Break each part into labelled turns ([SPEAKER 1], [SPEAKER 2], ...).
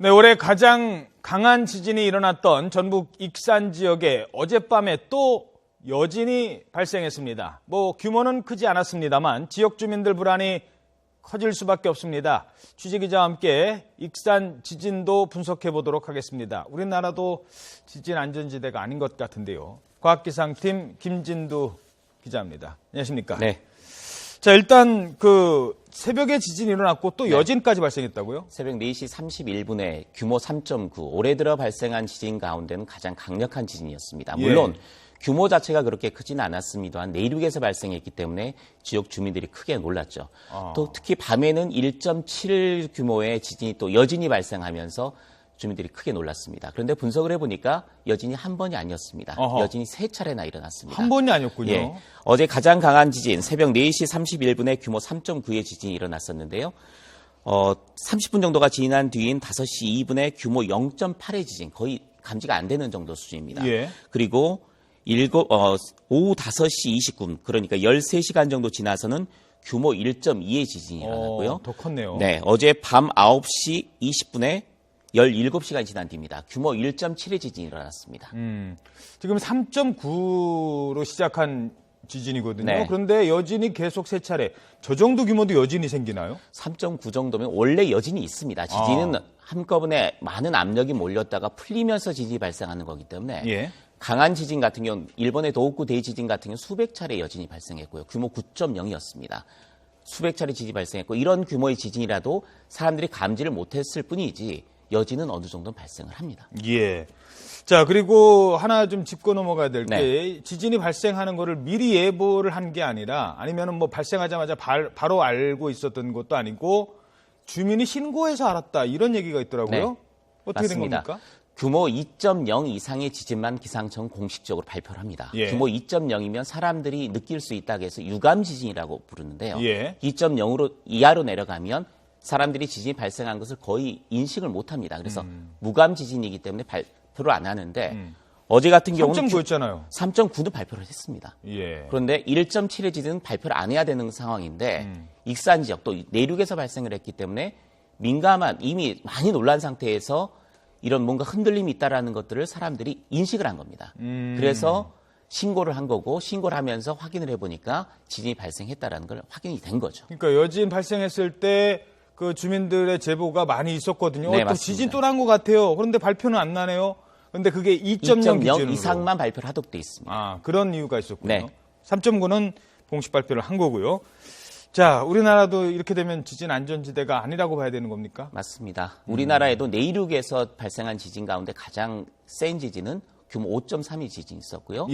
[SPEAKER 1] 네, 올해 가장 강한 지진이 일어났던 전북 익산 지역에 어젯밤에 또 여진이 발생했습니다. 규모는 크지 않았습니다만 지역 주민들 불안이 커질 수밖에 없습니다. 취재기자와 함께 익산 지진도 분석해 보도록 하겠습니다. 우리나라도 지진 안전지대가 아닌 것 같은데요. 과학기상팀 김진두 기자입니다. 안녕하십니까?
[SPEAKER 2] 네.
[SPEAKER 1] 자, 일단 새벽에 지진이 일어났고 또 여진까지 발생했다고요?
[SPEAKER 2] 새벽 4시 31분에 규모 3.9, 올해 들어 발생한 지진 가운데는 가장 강력한 지진이었습니다. 물론 규모 자체가 그렇게 크지는 않았습니다만 내륙에서 발생했기 때문에 지역 주민들이 크게 놀랐죠. 또 특히 밤에는 1.7 규모의 지진이 또 여진이 발생하면서 주민들이 크게 놀랐습니다. 그런데 분석을 해보니까 여진이 한 번이 아니었습니다. 여진이 3차례나 일어났습니다.
[SPEAKER 1] 한 번이 아니었군요.
[SPEAKER 2] 예, 어제 가장 강한 지진 새벽 4시 31분에 규모 3.9의 지진이 일어났었는데요. 30분 정도가 지난 뒤인 5시 2분에 규모 0.8의 지진, 거의 감지가 안 되는 정도 수준입니다. 그리고 오후 5시 29분, 그러니까 13시간 정도 지나서는 규모 1.2의 지진이 일어났고요.
[SPEAKER 1] 더 컸네요.
[SPEAKER 2] 네, 어제 밤 9시 20분에 17시간이 지난 뒤입니다. 규모 1.7의 지진이 일어났습니다.
[SPEAKER 1] 지금 3.9로 시작한 지진이거든요.
[SPEAKER 2] 네.
[SPEAKER 1] 그런데 여진이 계속 3차례. 저 정도 규모도 여진이 생기나요?
[SPEAKER 2] 3.9 정도면 원래 여진이 있습니다. 지진은 한꺼번에 많은 압력이 몰렸다가 풀리면서 지진이 발생하는 거기 때문에 강한 지진 같은 경우는 일본의 도호쿠 대지진 같은 경우는 수백 차례 여진이 발생했고요. 규모 9.0이었습니다. 수백 차례 지진이 발생했고 이런 규모의 지진이라도 사람들이 감지를 못했을 뿐이지 여진은 어느 정도는 발생을 합니다.
[SPEAKER 1] 예. 자, 그리고 하나 좀 짚고 넘어가야 될 게 지진이 발생하는 거를 미리 예보를 한 게 아니라 아니면은 발생하자마자 바로 알고 있었던 것도 아니고 주민이 신고해서 알았다 이런 얘기가 있더라고요.
[SPEAKER 2] 네.
[SPEAKER 1] 어떻게
[SPEAKER 2] 맞습니다.
[SPEAKER 1] 된 겁니까?
[SPEAKER 2] 규모 2.0 이상의 지진만 기상청 공식적으로 발표를 합니다. 규모 2.0이면 사람들이 느낄 수 있다고 해서 유감 지진이라고 부르는데요. 2.0으로 이하로 내려가면 사람들이 지진이 발생한 것을 거의 인식을 못합니다. 그래서 무감 지진이기 때문에 발표를 안 하는데 어제 같은 경우는
[SPEAKER 1] 3.9였잖아요.
[SPEAKER 2] 3.9도 발표를 했습니다. 그런데 1.7의 지진은 발표를 안 해야 되는 상황인데 익산 지역 또 내륙에서 발생을 했기 때문에 민감한 이미 많이 놀란 상태에서 이런 뭔가 흔들림이 있다라는 것들을 사람들이 인식을 한 겁니다. 그래서 신고를 한 거고 신고를 하면서 확인을 해보니까 지진이 발생했다라는 걸 확인이 된 거죠.
[SPEAKER 1] 그러니까 여진 발생했을 때 그 주민들의 제보가 많이 있었거든요.
[SPEAKER 2] 네,
[SPEAKER 1] 또 지진 또 난 것 같아요. 그런데 발표는 안 나네요. 그런데 그게 2.0 기준으로.
[SPEAKER 2] 이상만 발표를 하도록 돼 있습니다.
[SPEAKER 1] 아, 그런 이유가 있었군요.
[SPEAKER 2] 네.
[SPEAKER 1] 3.9는 공식 발표를 한 거고요. 자, 우리나라도 이렇게 되면 지진 안전지대가 아니라고 봐야 되는 겁니까?
[SPEAKER 2] 맞습니다. 우리나라에도 내륙에서 발생한 지진 가운데 가장 센 지진은 규모 5.3의 지진이 있었고요.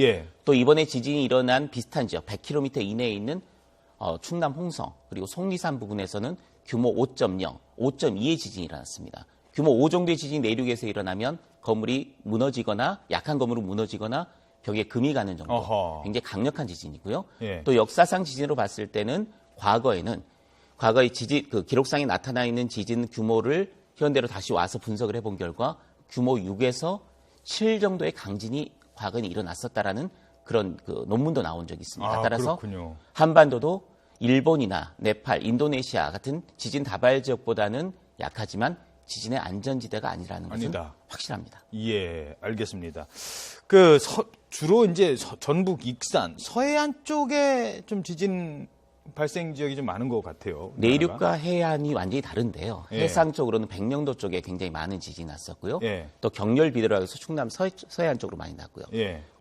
[SPEAKER 2] 또 이번에 지진이 일어난 비슷한 지역 100km 이내에 있는 충남 홍성 그리고 속리산 부근에서는 규모 5.0, 5.2의 지진이 일어났습니다. 규모 5 정도의 지진이 내륙에서 일어나면 건물이 무너지거나 약한 건물이 무너지거나 벽에 금이 가는 정도 굉장히 강력한 지진이고요. 또 역사상 지진으로 봤을 때는 과거의 지진 기록상에 나타나 있는 지진 규모를 현대로 다시 와서 분석을 해본 결과 규모 6에서 7 정도의 강진이 과거에 일어났었다라는 그런 논문도 나온 적이 있습니다. 따라서
[SPEAKER 1] 그렇군요.
[SPEAKER 2] 한반도도 일본이나 네팔, 인도네시아 같은 지진 다발 지역보다는 약하지만 지진의 안전지대가 아니라는 것은 확실합니다.
[SPEAKER 1] 예, 알겠습니다. 주로 이제 전북 익산 서해안 쪽에 좀 지진 발생 지역이 좀 많은 것 같아요. 우리나라가.
[SPEAKER 2] 내륙과 해안이 완전히 다른데요. 해상 쪽으로는 백령도 쪽에 굉장히 많은 지진이 났었고요. 또 경렬 비대라고 해서 충남 서해안 쪽으로 많이 났고요.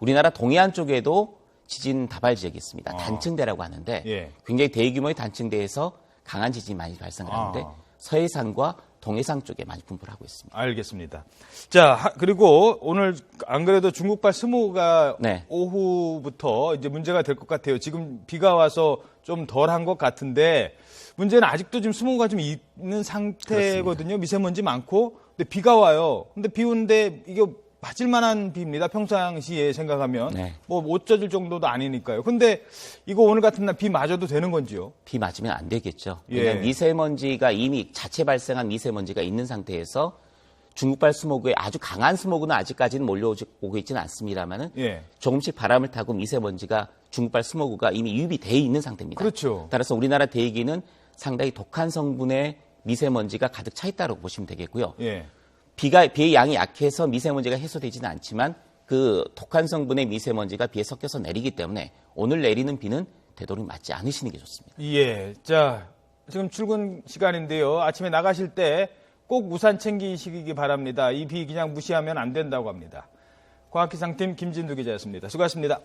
[SPEAKER 2] 우리나라 동해안 쪽에도 지진 다발 지역이 있습니다. 단층대라고 하는데 굉장히 대규모의 단층대에서 강한 지진이 많이 발생을 하는데 서해상과 동해상 쪽에 많이 분포를 하고 있습니다.
[SPEAKER 1] 알겠습니다. 자, 그리고 오늘 안 그래도 중국발 스모그가 오후부터 이제 문제가 될 것 같아요. 지금 비가 와서 좀 덜한 것 같은데 문제는 아직도 지금 스모그가 좀 있는 상태거든요. 그렇습니다. 미세먼지 많고. 근데 비가 와요. 근데 비 오는데 이게 맞을 만한 비입니다. 평상시에 생각하면. 못 젖을 정도도 아니니까요. 근데 이거 오늘 같은 날 비 맞아도 되는 건지요?
[SPEAKER 2] 비 맞으면 안 되겠죠. 왜냐하면 미세먼지가 이미 자체 발생한 미세먼지가 있는 상태에서 중국발 스모그에 아주 강한 스모그는 아직까지는 몰려오고 있지는 않습니다만은 조금씩 바람을 타고 미세먼지가 중국발 스모그가 이미 유입이 돼 있는 상태입니다.
[SPEAKER 1] 그렇죠.
[SPEAKER 2] 따라서 우리나라 대기는 상당히 독한 성분의 미세먼지가 가득 차 있다고 보시면 되겠고요. 비의 양이 약해서 미세먼지가 해소되지는 않지만 그 독한 성분의 미세먼지가 비에 섞여서 내리기 때문에 오늘 내리는 비는 되도록 맞지 않으시는 게 좋습니다.
[SPEAKER 1] 예. 자, 지금 출근 시간인데요. 아침에 나가실 때 꼭 우산 챙기시기 바랍니다. 이 비 그냥 무시하면 안 된다고 합니다. 과학기상팀 김진두 기자였습니다. 수고하셨습니다.